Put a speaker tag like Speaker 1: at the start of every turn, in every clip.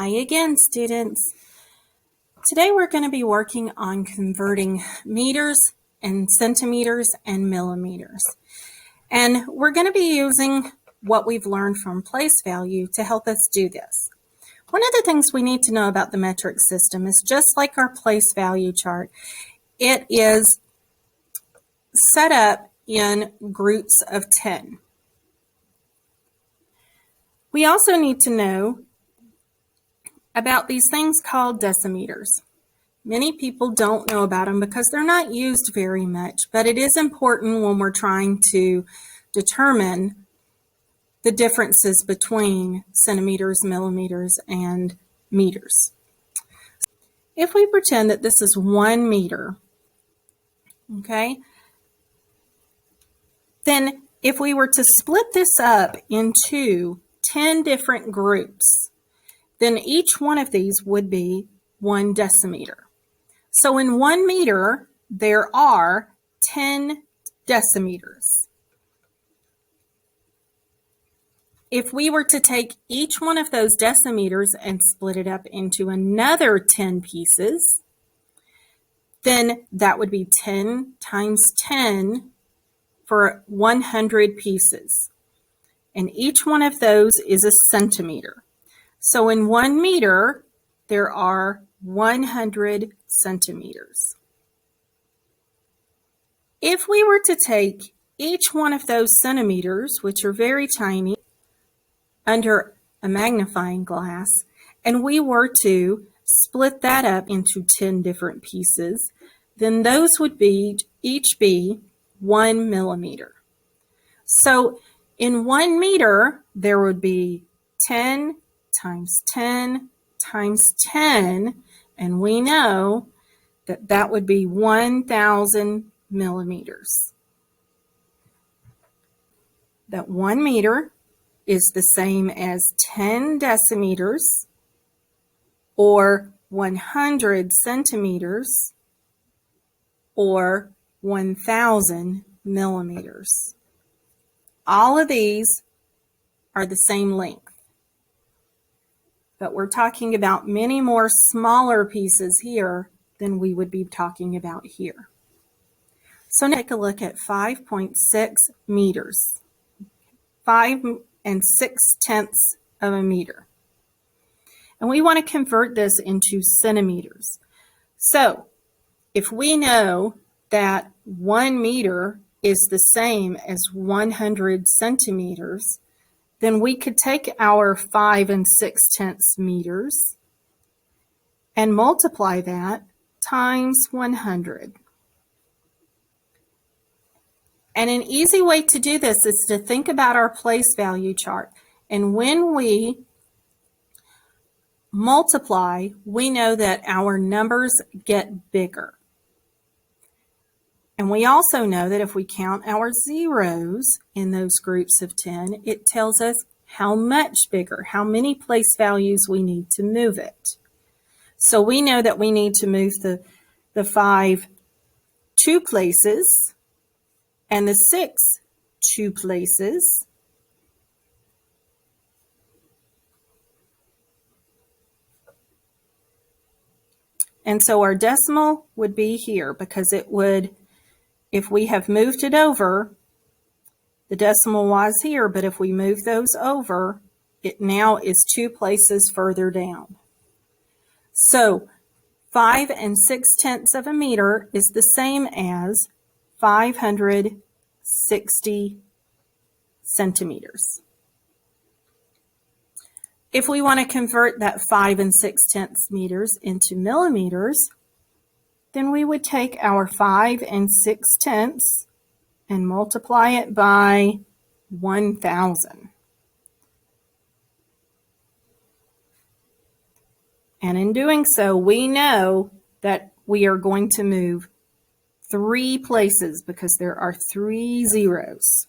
Speaker 1: Hi again, students. Today we're going to be working on converting meters and centimeters and millimeters. And we're going to be using what we've learned from place value to help us do this. One of the things we need to know about the metric system is just like our place value chart, it is set up in groups of 10. We also need to know about these things called decimeters. Many people don't know about them because they're not used very much, but it is important when we're trying to determine the differences between centimeters, millimeters, and meters. If we pretend that this is 1 meter, okay, then if we were to split this up into 10 different groups, then each one of these would be 1 decimeter. So in 1 meter, there are 10 decimeters. If we were to take each one of those decimeters and split it up into another 10 pieces, then that would be 10 times 10 for 100 pieces. And each one of those is a centimeter. So in 1 meter, there are 100 centimeters. If we were to take each one of those centimeters, which are very tiny, under a magnifying glass, and we were to split that up into 10 different pieces, then those would each be 1 millimeter. So in 1 meter, there would be 10 times 10 times 10, and we know that that would be 1,000 millimeters. That 1 meter is the same as 10 decimeters or 100 centimeters or 1,000 millimeters. All of these are the same length, but we're talking about many more smaller pieces here than we would be talking about here. So now take a look at 5.6 meters. 5 6/10 of a meter. And we want to convert this into centimeters. So if we know that 1 meter is the same as 100 centimeters, then we could take our 5 6/10 meters and multiply that times 100. And an easy way to do this is to think about our place value chart. And when we multiply, we know that our numbers get bigger. And we also know that if we count our zeros in those groups of 10, it tells us how much bigger, how many place values we need to move it. So we know that we need to move the 5 2 places and the 6 2 places. And so our decimal would be here because it would, if we have moved it over, the decimal was here, but if we move those over, it now is 2 places further down. So 5 6/10 of a meter is the same as 560 centimeters. If we want to convert that 5 6/10 meters into millimeters, then we would take our 5 6/10 and multiply it by 1,000. And in doing so, we know that we are going to move 3 places because there are 3 zeros.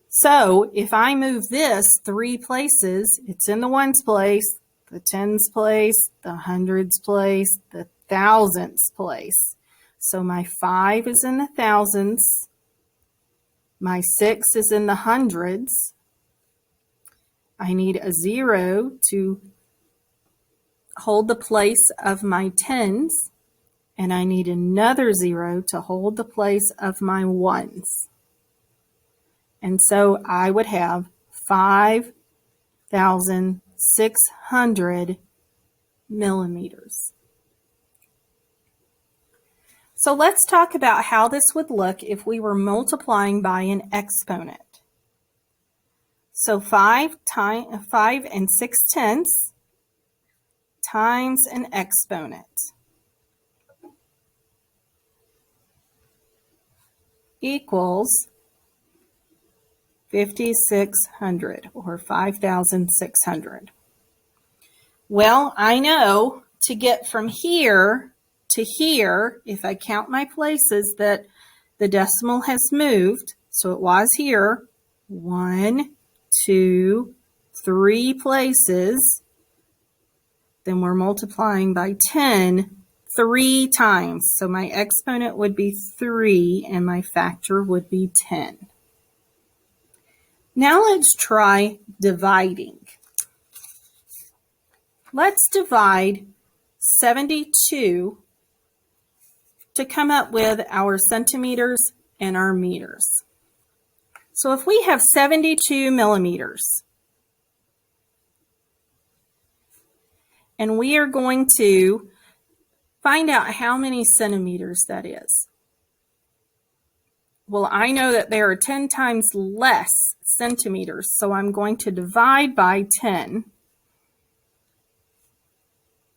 Speaker 1: So if I move this 3 places, it's in the ones place, the tens place, the hundreds place, the thousandths place. So my 5 is in the thousands, my 6 is in the hundreds, I need a 0 to hold the place of my tens, and I need another 0 to hold the place of my ones. And so I would have 5,600 millimeters. So let's talk about how this would look if we were multiplying by an exponent. So 5 and 6/10 times an exponent equals 5,600 or 5,600. Well, I know to get from here to here, if I count my places, that the decimal has moved. So it was here 1, 2, 3 places. Then we're multiplying by 10 3 times. So my exponent would be 3 and my factor would be 10. Now let's try dividing. Let's divide 72 to come up with our centimeters and our meters. So if we have 72 millimeters, and we are going to find out how many centimeters that is. Well, I know that there are 10 times less centimeters, so I'm going to divide by 10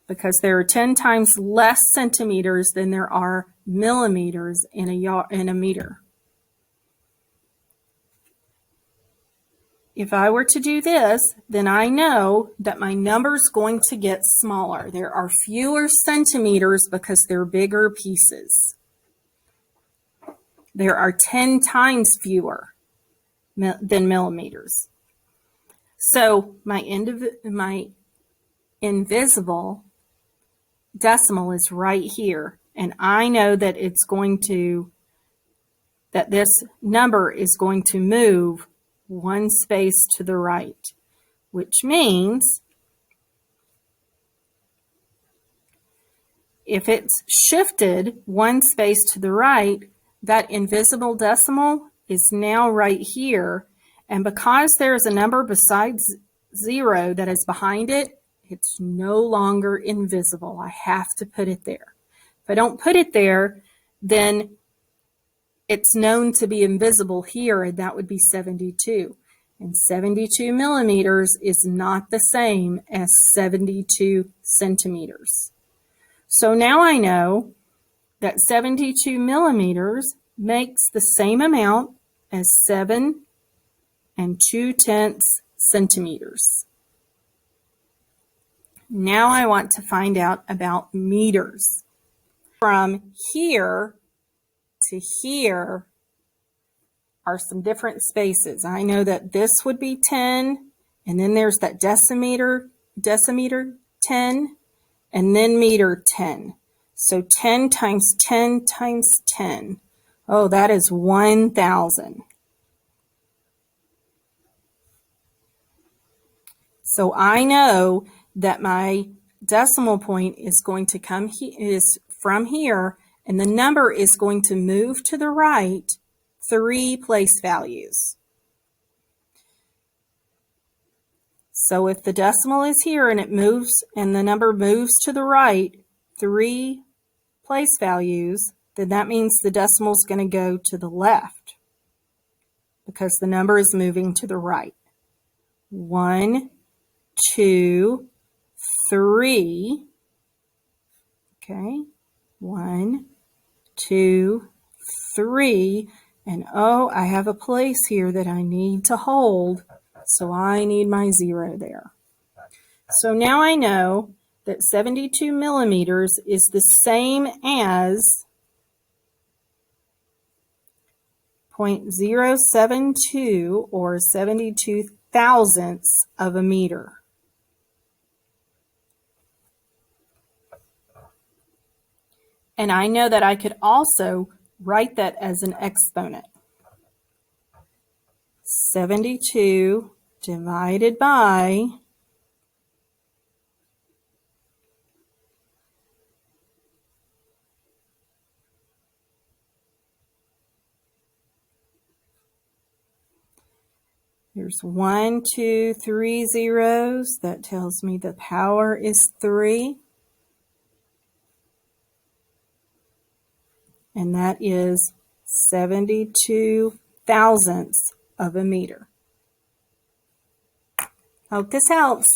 Speaker 1: because there are 10 times less centimeters than there are millimeters in a meter. If I were to do this, then I know that my number is going to get smaller. There are fewer centimeters because they're bigger pieces. There are 10 times fewer than millimeters. So my invisible decimal is right here, and I know that that this number is going to move one space to the right, which means if it's shifted one space to the right, that invisible decimal is now right here, and because there's a number besides 0 that is behind it, it's no longer invisible. I have to put it there. If I don't put it there, then it's known to be invisible here, and that would be 72. And 72 millimeters is not the same as 72 centimeters. So now I know that 72 millimeters makes the same amount as 7 2/10 centimeters. Now I want to find out about meters. From here to here are some different spaces. I know that this would be 10, and then there's that decimeter 10, and then meter 10. So 10 times 10 times 10. Oh, that is 1,000. So I know that my decimal point is going to come is from here, and the number is going to move to the right 3 place values. So if the decimal is here and it moves and the number moves to the right 3 place values, then that means the decimal is going to go to the left because the number is moving to the right. 1, 2, 3. Okay, 1, 2, 3. And oh, I have a place here that I need to hold, so I need my 0 there. So now I know that 72 millimeters is the same as 0.072 or 72 thousandths of a meter. And I know that I could also write that as an exponent. 72 divided by here's 1, 2, 3 zeros. That tells me the power is 3. And that is 72 thousandths of a meter. Hope this helps.